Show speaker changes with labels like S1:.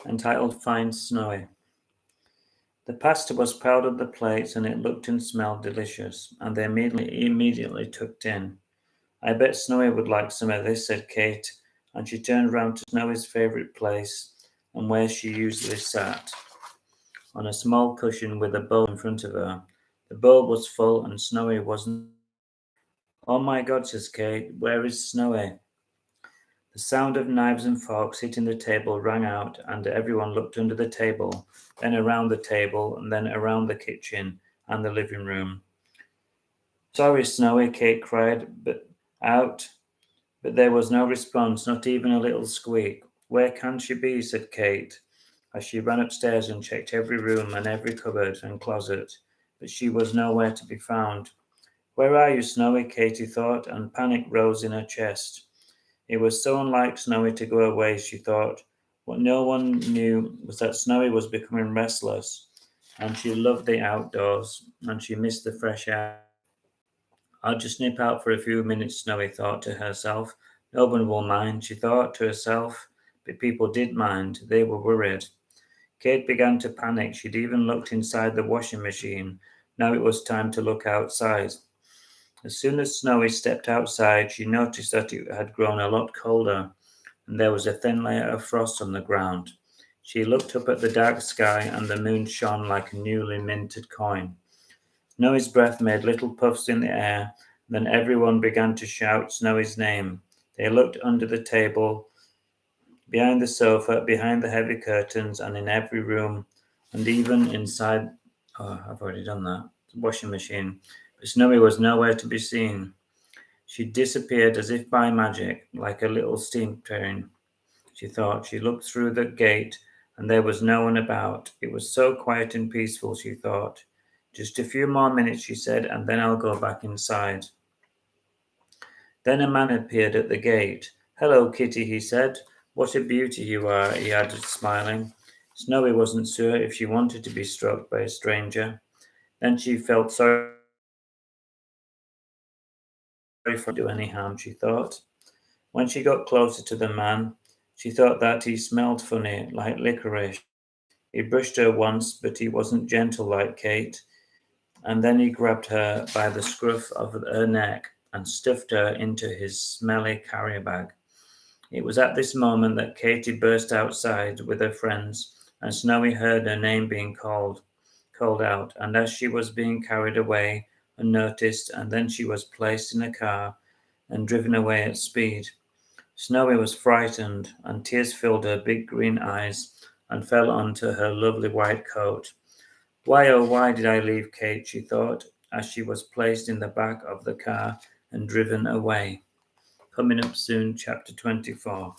S1: entitled Fine Snowy. The pasta was piled on the plates and it looked and smelled delicious, and they immediately tucked in. I bet Snowy would like some of this, said Kate, and she turned round to Snowy's favourite place and where she usually sat, on a small cushion with a bowl in front of her. The bowl was full and Snowy wasn't. Oh my God, says Kate, where is Snowy? The sound of knives and forks hitting the table rang out, and everyone looked under the table, then around the table, and then around the kitchen and the living room. Sorry, Snowy, Kate cried, but there was no response, not even a little squeak. Where can she be? Said Kate, as she ran upstairs and checked every room and every cupboard and closet, but she was nowhere to be found. Where are you, Snowy? Katy thought, and panic rose in her chest. It was so unlike Snowy to go away, she thought. What no one knew was that Snowy was becoming restless, and she loved the outdoors, and she missed the fresh air. I'll just nip out for a few minutes, Snowy thought to herself. No one will mind, she thought to herself, but people did mind. They were worried. Kate began to panic. She'd even looked inside the washing machine. Now it was time to look outside. As soon as Snowy stepped outside, she noticed that it had grown a lot colder, and there was a thin layer of frost on the ground. She looked up at the dark sky, and the moon shone like a newly minted coin. Snowy's breath made little puffs in the air, and then everyone began to shout Snowy's name. They looked under the table, behind the sofa, behind the heavy curtains, and in every room, and even inside. Oh, I've already done that. The washing machine. But Snowy was nowhere to be seen. She disappeared as if by magic, like a little steam train, she thought. She looked through the gate, and there was no one about. It was so quiet and peaceful, she thought. Just a few more minutes, she said, and then I'll go back inside. Then a man appeared at the gate. Hello, Kitty, he said. What a beauty you are, he added, smiling. Snowy wasn't sure if she wanted to be stroked by a stranger. Then she felt sorry for do any harm, she thought. When she got closer to the man, she thought that he smelled funny, like licorice. He brushed her once, but he wasn't gentle like Kate, and then he grabbed her by the scruff of her neck and stuffed her into his smelly carrier bag. It was at this moment that Katy burst outside with her friends, and Snowy heard her name being called out, and as she was being carried away unnoticed, and then she was placed in a car and driven away at speed. Snowy was frightened, and tears filled her big green eyes and fell onto her lovely white coat. Why, oh, why did I leave Kate? She thought, as she was placed in the back of the car and driven away. Coming up soon, chapter 24.